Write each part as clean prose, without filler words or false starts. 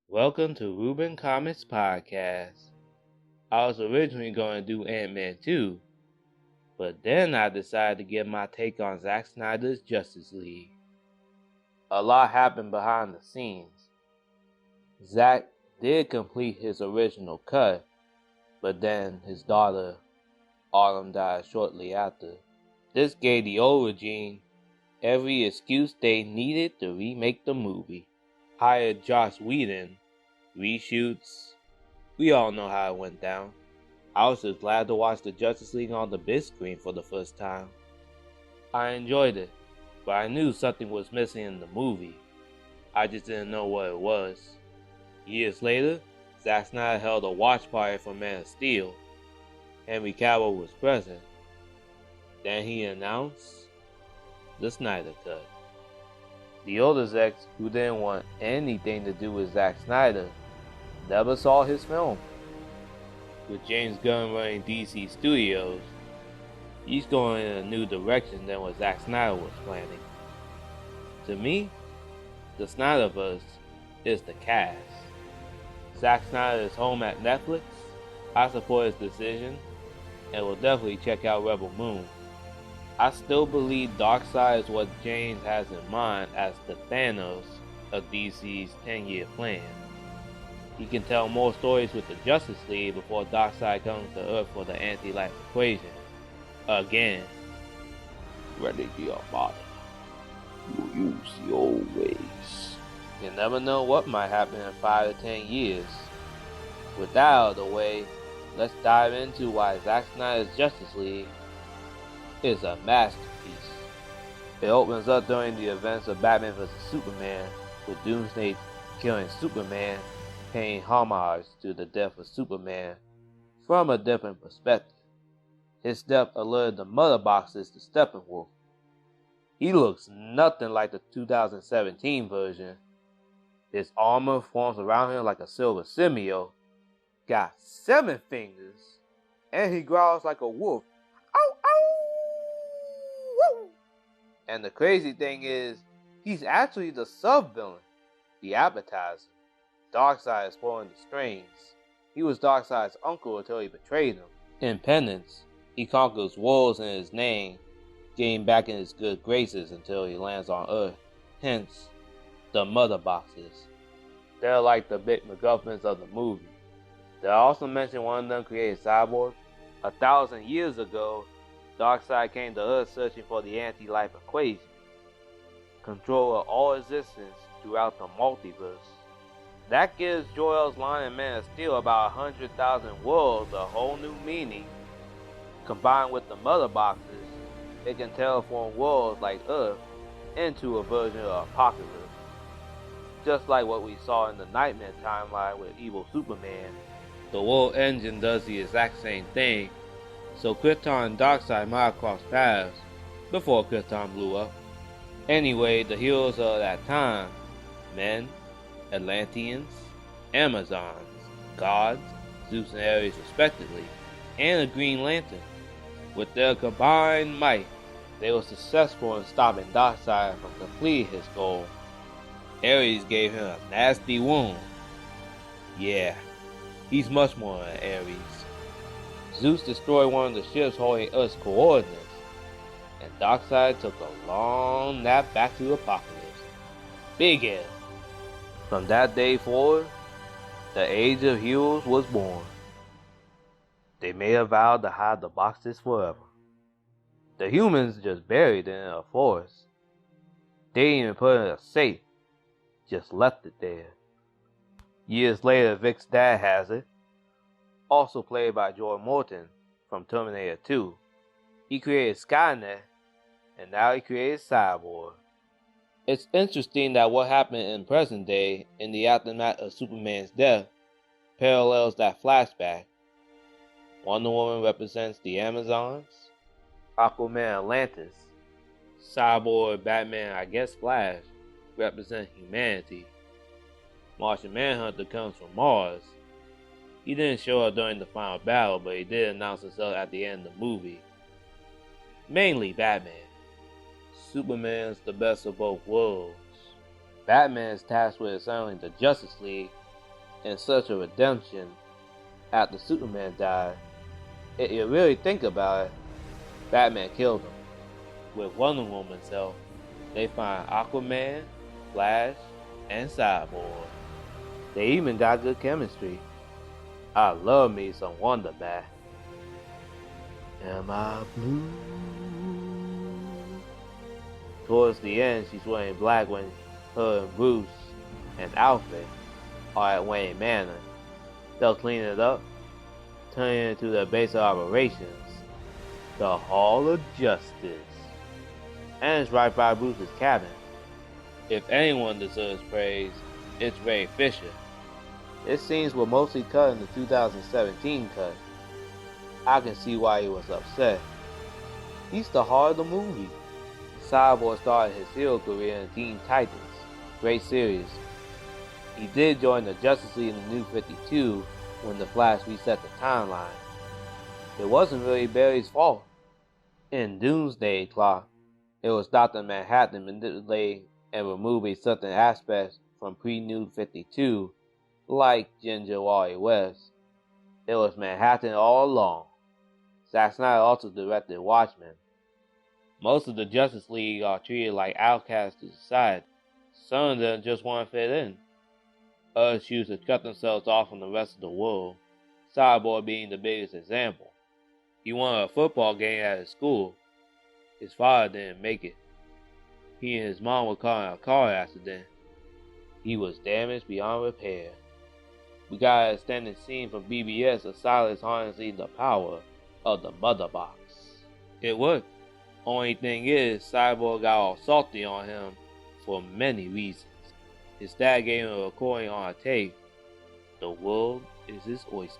Welcome to Ruben Comics Podcast. I was originally going to do Ant-Man 2, but then I decided to give my take on Zack Snyder's Justice League. A lot happened behind the scenes. Zack did complete his original cut, but then his daughter, Autumn, died shortly after. This gave the old regime every excuse they needed to remake the movie. Hired Joss Whedon, reshoots. We all know how it went down. I was just glad to watch the Justice League on the big screen for the first time. I enjoyed it, but I knew something was missing in the movie. I just didn't know what it was. Years later, Zack Snyder held a watch party for Man of Steel. Henry Cavill was present. Then he announced the Snyder Cut. The older Zacks, who didn't want anything to do with Zack Snyder, never saw his film. With James Gunn running DC Studios, he's going in a new direction than what Zack Snyder was planning. To me, the Snyderverse is the cast. Zack Snyder is home at Netflix. I support his decision and will definitely check out Rebel Moon. I still believe Darkseid is what James has in mind as the Thanos of DC's 10-year plan. He can tell more stories with the Justice League before Darkseid comes to Earth for the anti-life equation. Again. Ready to your body. You use the old ways. You never know what might happen in 5 to 10 years. With that out of the way, let's dive into why Zack Snyder's Justice League is a masterpiece. It opens up during the events of Batman vs. Superman, with Doomsday killing Superman, paying homage to the death of Superman from a different perspective. His death alerted the Mother Boxes to Steppenwolf. He looks nothing like the 2017 version. His armor forms around him like a silver symbiote, got 7 fingers, and he growls like a wolf. Ow, ow, woo. And the crazy thing is, he's actually the sub-villain, the appetizer. Darkseid is pulling the strings. He was Darkseid's uncle until he betrayed him. In penance, he conquers wolves in his name, getting back in his good graces until he lands on Earth. Hence, the Mother Boxes. They're like the big MacGuffins of the movie. Did I also mention one of them created Cyborg? 1,000 years ago, Darkseid came to Earth searching for the anti-life equation, control of all existence throughout the multiverse. That gives Jor-El's line in Man of Steel about 100,000 worlds a whole new meaning. Combined with the Mother Boxes, it can terraform worlds like Earth into a version of Apocalypse. Just like what we saw in the Nightmare timeline with Evil Superman, the World Engine does the exact same thing, so Krypton and Darkseid might have crossed paths before Krypton blew up. Anyway, the heroes of that time, men, Atlanteans, Amazons, gods, Zeus and Ares respectively, and a Green Lantern. With their combined might, they were successful in stopping Darkseid from completing his goal. Ares gave him a nasty wound. Yeah, he's much more than Ares. Zeus destroyed one of the ships holding Earth's coordinates, and Darkseid took a long nap back to Apocalypse. Big L. From that day forward, the Age of Heroes was born. They made a vow to hide the boxes forever. The humans just buried it in a forest. They didn't even put it in a safe, just left it there. Years later, Vic's dad has it, also played by Joy Morton from Terminator 2. He created Skynet, and now he created Cyborg. It's interesting that what happened in present day in the aftermath of Superman's death parallels that flashback. Wonder Woman represents the Amazons, Aquaman Atlantis, Cyborg, Batman, I guess Flash, represent humanity. Martian Manhunter comes from Mars. He didn't show up during the final battle, but he did announce himself at the end of the movie. Mainly Batman. Superman's the best of both worlds. Batman is tasked with assembling the Justice League in search of redemption after Superman died. If you really think about it, Batman killed him. With Wonder Woman's help, they find Aquaman, Flash, and Cyborg. They even got good chemistry. I love me some Wonder Man. Am I blue? Towards the end, she's wearing black when her and Bruce and Alfred are at Wayne Manor. They'll clean it up, turn it into their base of operations, the Hall of Justice. And it's right by Bruce's cabin. If anyone deserves praise, it's Ray Fisher. His scenes were mostly cut in the 2017 cut. I can see why he was upset. He's the heart of the movie. Cyborg started his hero career in Teen Titans. Great series. He did join the Justice League in the New 52 when the Flash reset the timeline. It wasn't really Barry's fault. In Doomsday Clock, it was Dr. Manhattan manipulating and removing certain aspects from pre-New 52, like Ginger Wally West. It was Manhattan all along. Zack Snyder also directed Watchmen. Most of the Justice League are treated like outcasts to society. Some of them just want to fit in. Others choose to cut themselves off from the rest of the world, Cyborg being the biggest example. He won a football game at his school. His father didn't make it. He and his mom were caught in a car accident. He was damaged beyond repair. We got an extended scene from BBS of Silas harnessing the power of the Mother Box. It worked. Only thing is, Cyborg got all salty on him for many reasons. His dad gave him a recording on a tape. The world is his oyster.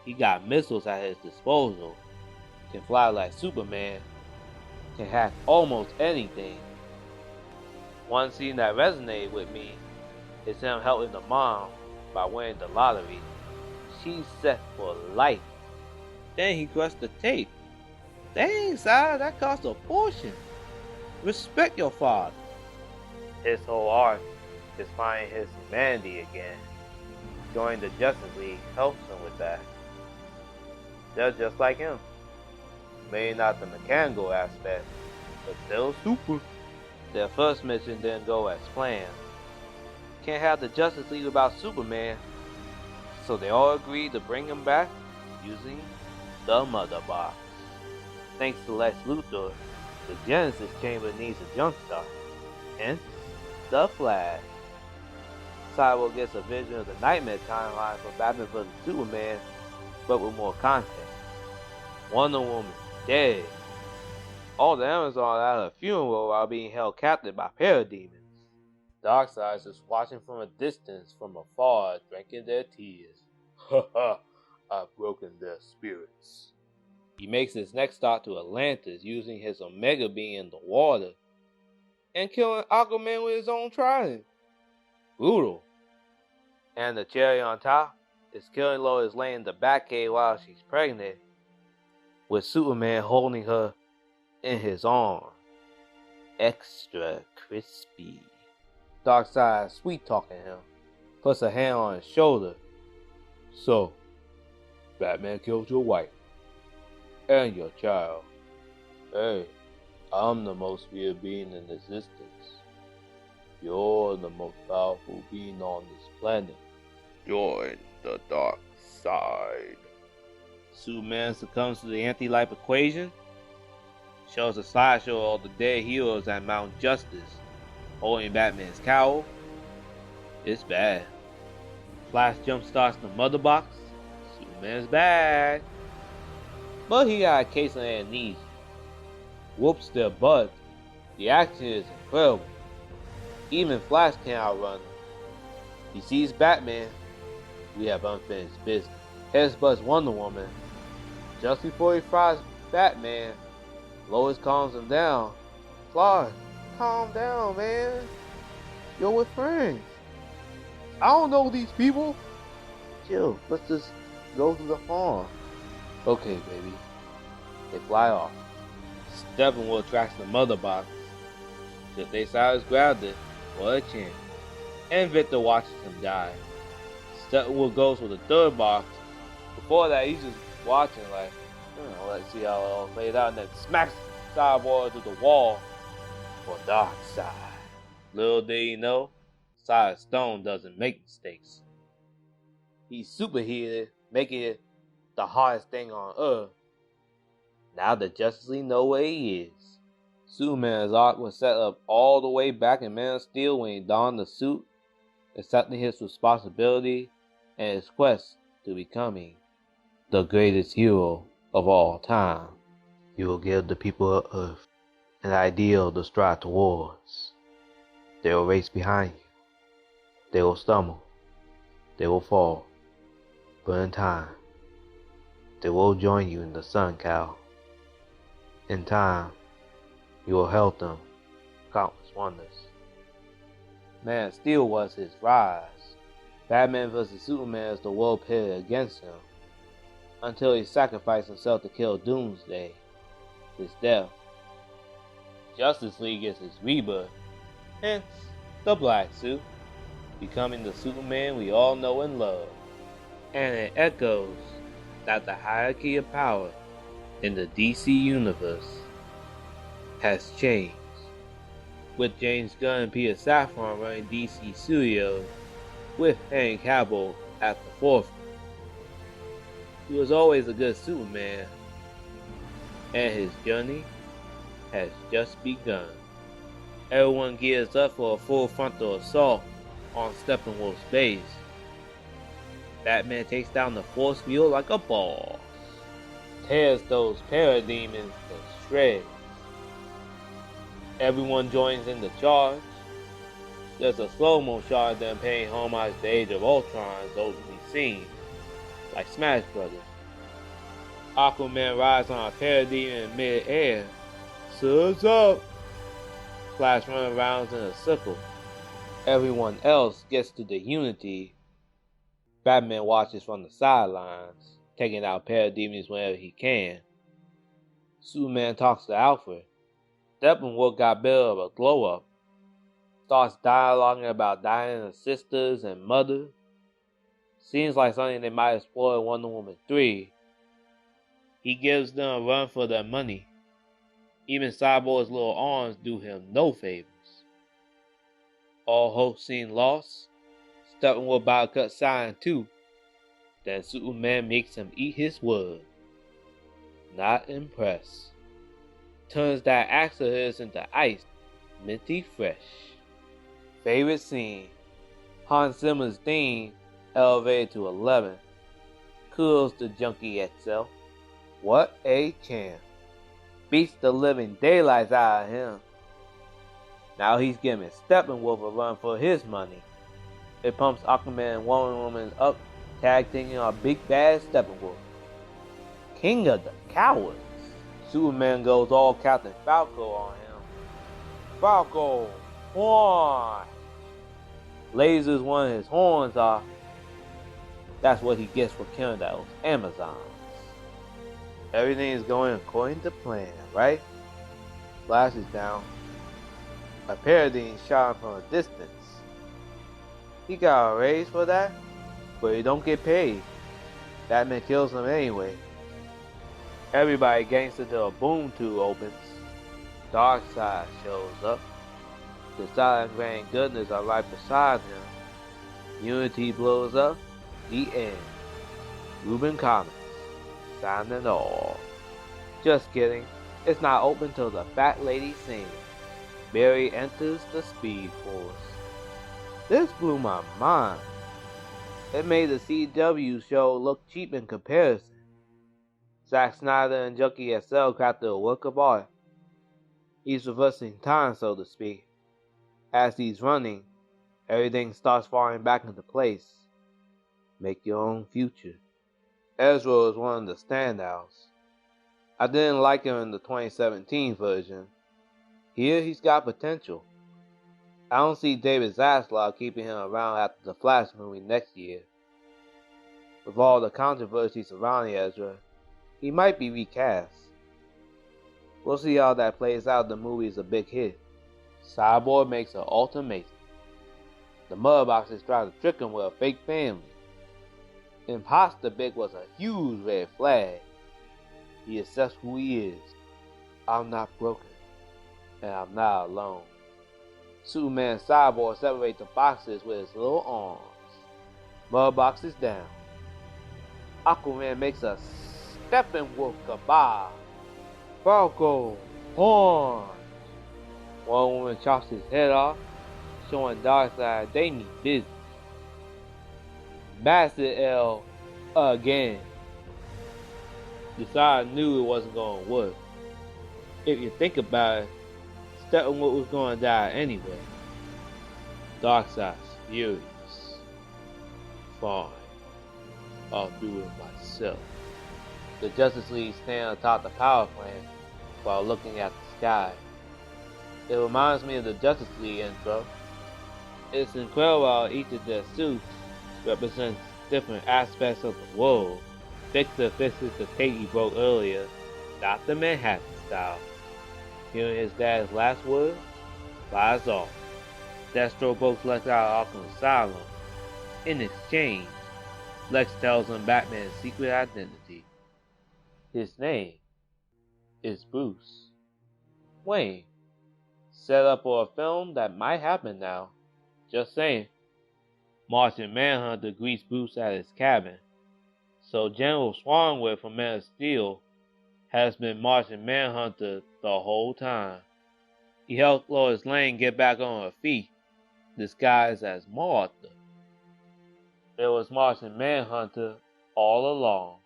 He got missiles at his disposal, can fly like Superman, can hack almost anything. One scene that resonated with me is him helping the mom by winning the lottery. She's set for life. Then he crushed the tape. Dang, Si, that cost a fortune. Respect your father. His whole arc is finding his humanity again. Joining the Justice League helps him with that. They're just like him. Maybe not the mechanical aspect, but still super. Their first mission didn't go as planned. Can't have the Justice League without Superman, so they all agreed to bring him back using the Mother Box. Thanks to Lex Luthor, the Genesis Chamber needs a jumpstart, hence the Flash. Cyborg gets a vision of the Nightmare timeline from Batman vs Superman, but with more context. Wonder Woman dead. All the Amazons at her funeral while being held captive by parademons. Darkseid is watching from a distance, from afar, drinking their tears. Ha ha, I've broken their spirits. He makes his next stop to Atlantis using his Omega being in the water and killing Aquaman with his own trident. Brutal. And the cherry on top is Killing Lois laying in the Batcave while she's pregnant, with Superman holding her in his arm. Extra crispy. Darkseid sweet talking him, puts a hand on his shoulder. So, Batman killed your wife and your child. Hey, I'm the most feared being in existence. You're the most powerful being on this planet. Join the dark side. Superman succumbs to the anti-life equation. Shows a slideshow of the dead heroes at Mount Justice, holding Batman's cowl. It's bad. Flash jumpstarts the Mother Box. Superman's back. But he got a case of amnesia. Whoops their butt. The action is incredible. Even Flash can't outrun him. He sees Batman. We have unfinished business. Headbutts Wonder Woman. Just before he fries Batman, Lois calms him down. Clark, calm down, man. You're with friends. I don't know these people. Chill, let's just go to the farm. Okay, baby. They fly off. Steppenwolf tracks the mother box. If they Cyrus grabbed it, what a chance. And Victor watches him die. Steppenwolf goes for the third box. Before that, he's just watching like, let's see how it all played out, and then smacks Cyborg to the wall for Dark Side. Little did he know, Cyrus Stone doesn't make mistakes. He's superheated, making it the hardest thing on Earth. Now the Justice League know where he is. Superman's arc was set up all the way back in Man of Steel when he donned the suit, accepting his responsibility and his quest to becoming the greatest hero of all time. You will give the people of Earth an ideal to strive towards. They will race behind you. They will stumble. They will fall. But in time, they will join you in the sun, Cal. In time, you will help them countless wonders. Man of Steel was his rise. Batman vs. Superman is the world pitted against him, until he sacrificed himself to kill Doomsday, his death. Justice League is his rebirth, hence the black suit, becoming the Superman we all know and love. And it echoes that the hierarchy of power in the DC universe has changed, with James Gunn and Peter Safran running DC Studios, with Henry Cavill at the forefront. He was always a good Superman, and his journey has just begun. Everyone gears up for a full frontal assault on Steppenwolf's base. Batman takes down the force field like a boss, tears those parademons to shreds. Everyone joins in the charge. There's a slow-mo shot of them paying homage to Age of Ultron's opening scene, like Smash Brothers. Aquaman rides on a parademon in mid-air. Surf's up! Flash runs around in a circle. Everyone else gets to the Unity. Batman watches from the sidelines, taking out parademons whenever he can. Superman talks to Alfred. Steppenwolf got a bit of a glow-up. Starts dialoguing about Diana's sisters and mother. Seems like something they might explore in Wonder Woman 3. He gives them a run for their money. Even Cyborg's little arms do him no favors. All hope seemed lost. Steppenwolf about to cut Cyan too. Then Superman makes him eat his word. Not impressed. Turns that axe of his into ice, minty fresh. Favorite scene: Hans Zimmer's theme elevated to 11. Kudos to Junkie XL. What a champ. Beats the living daylights out of him. Now he's giving Steppenwolf a run for his money. It pumps Aquaman and Wonder Woman up, tag teaming on Big Bad Steppenwolf. King of the Cowards. Superman goes all Captain Falco on him. Falco! Horn! Lasers one of his horns off. That's what he gets for killing those Amazons. Everything is going according to plan, right? Flash is down. A parademon shot him from a distance. He got a raise for that, but he don't get paid. Batman kills him anyway. Everybody gangs until a boom tube opens. Darkseid shows up. The silent grand goodness are right beside him. Unity blows up. The end. Rubin Comics. Signing off. Just kidding. It's not open till the fat lady sings. Barry enters the Speed Force. This blew my mind. It made the CW show look cheap in comparison. Zack Snyder and Junkie XL crafted a work of art. He's reversing time, so to speak. As he's running, everything starts falling back into place. Make your own future. Ezra is one of the standouts. I didn't like him in the 2017 version. Here he's got potential. I don't see David Zaslav keeping him around after the Flash movie next year. With all the controversy surrounding Ezra, he might be recast. We'll see how that plays out. The movie is a big hit. Cyborg makes an ultimatum. The Mudboxers try to trick him with a fake family. Imposter Big was a huge red flag. He accepts who he is. I'm not broken, and I'm not alone. Superman and Cyborg separate the boxes with his little arms. Mudbox is down. Aquaman makes a Steppenwolf kabah. Falco, horns. One woman chops his head off, showing Darkseid they need business. Master L again. Decided knew it wasn't going to work. If you think about it, Steppenwolf was going to die anyway. Darkseid's furious. Fine. I'll do it myself. The Justice League stand atop the power plant while looking at the sky. It reminds me of the Justice League intro. It's incredible how each of their suits represents different aspects of the world. Victor fixes the tape he broke earlier, not the Manhattan style. Hearing his dad's last word, flies off. Deathstroke breaks Lex out of Arkham Asylum. In exchange, Lex tells him Batman's secret identity. His name is Bruce Wayne. Set up for a film that might happen now. Just saying. Martian Manhunter greets Bruce at his cabin. So General Swarmwood from Man of Steel has been Martian Manhunter the whole time. He helped Lois Lane get back on her feet, disguised as Martha. It was Martian Manhunter all along.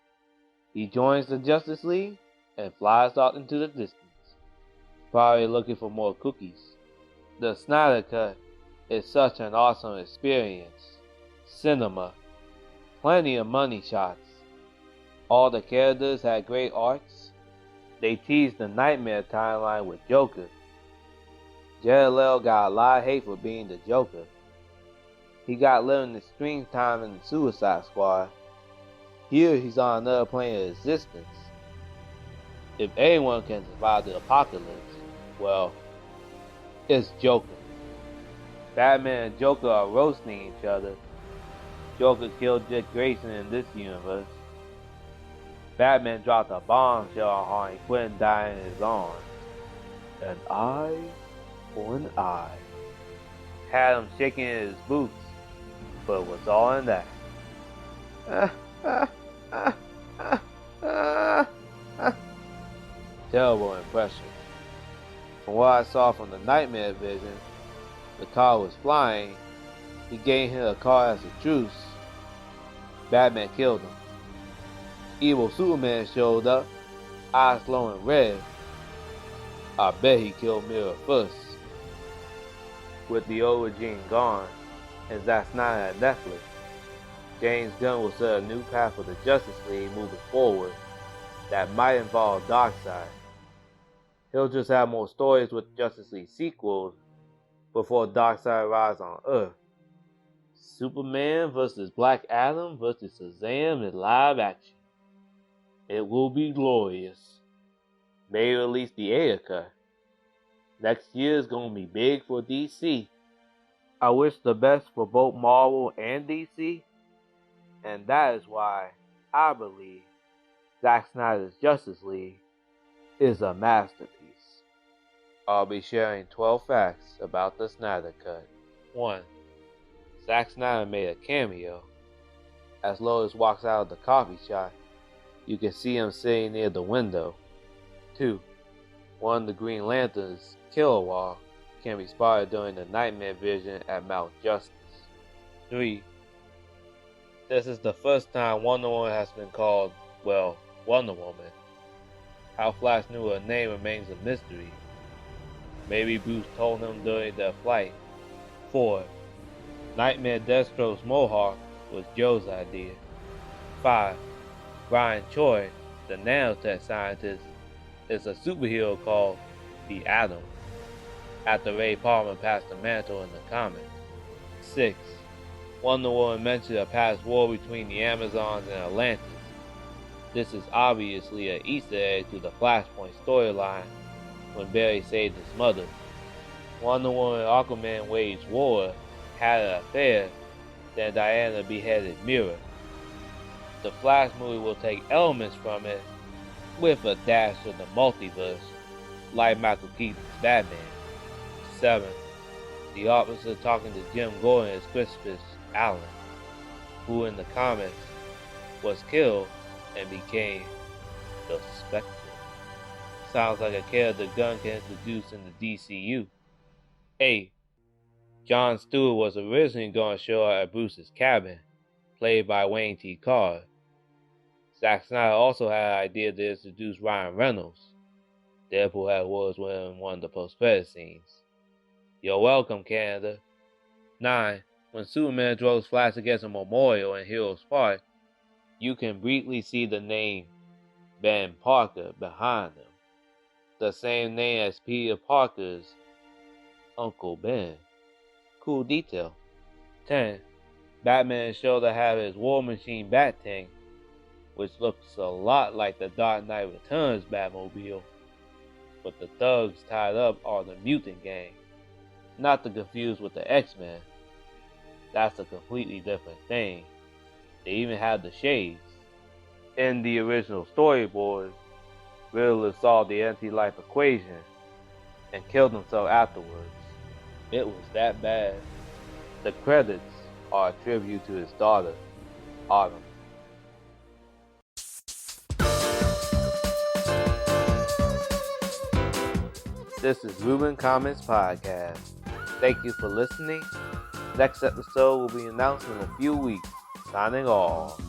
He joins the Justice League and flies out into the distance, probably looking for more cookies. The Snyder Cut is such an awesome experience. Cinema, plenty of money shots. All the characters had great arcs. They teased the Nightmare timeline with Joker. Jared Leto got a lot of hate for being the Joker. He got limited screen time in the Suicide Squad. Here he's on another plane of existence. If anyone can survive the apocalypse, well, it's Joker. Batman and Joker are roasting each other. Joker killed Dick Grayson in this universe. Batman dropped a bombshell on Harley Quinn dying in his arms. An eye for an eye. Had him shaking in his boots, but it was all in that. Terrible impression. From what I saw from the Nightmare vision, the car was flying. He gave him a car as a truce. Batman killed him. Evil Superman showed up, eyes glowing red. I bet he killed Mira first. With the old regime gone, and Zack Snyder at Netflix, James Gunn will set a new path for the Justice League moving forward that might involve Darkseid. He'll just have more stories with Justice League sequels before Darkseid arrives on Earth. Superman vs. Black Adam vs. Shazam in live action. It will be glorious. May release the Ayer cut. Next year is gonna be big for DC. I wish the best for both Marvel and DC, and that is why I believe Zack Snyder's Justice League is a masterpiece. I'll be sharing 12 facts about the Snyder Cut. 1. Zack Snyder made a cameo. As Lois walks out of the coffee shop, you can see him sitting near the window. 2. One of the Green Lantern's Kilowog can be spotted during the Nightmare vision at Mount Justice. 3. This is the first time Wonder Woman has been called, well, Wonder Woman. How Flash knew her name remains a mystery. Maybe Bruce told him during their flight. 4. Nightmare Deathstroke's mohawk was Joe's idea. 5. Brian Choi, the nanotech scientist, is a superhero called the Atom, after Ray Palmer passed the mantle in the comics. 6. Wonder Woman mentioned a past war between the Amazons and Atlantis. This is obviously an Easter egg to the Flashpoint storyline when Barry saved his mother. Wonder Woman and Aquaman waged war, had an affair, then Diana beheaded Mira. The Flash movie will take elements from it with a dash of the multiverse, like Michael Keaton's Batman. 7. The officer talking to Jim Gordon is Crispus Allen, who in the comics was killed and became the Spectre. Sounds like a character Gunn can introduce in the DCU. 8. Jon Stewart was originally going to show up at Bruce's cabin, played by Wayne T. Carr. Zack Snyder also had an idea to introduce Ryan Reynolds. Deadpool had words with him in one of the post-credit scenes. You're welcome, Canada. 9. When Superman draws Flash against a memorial in Heroes Park, you can briefly see the name Ben Parker behind him. The same name as Peter Parker's Uncle Ben. Cool detail. 10. Batman is sure to have his War Machine Bat Tank, which looks a lot like the Dark Knight Returns Batmobile, but the thugs tied up are the Mutant Gang, not to confuse with the X-Men. That's a completely different thing. They even have the shades. In the original storyboard, Riddler solved the anti-life equation and killed himself afterwards. It was that bad. The credits are a tribute to his daughter, Autumn. This is Ruben Comments Podcast. Thank you for listening. Next episode will be announced in a few weeks. Signing off.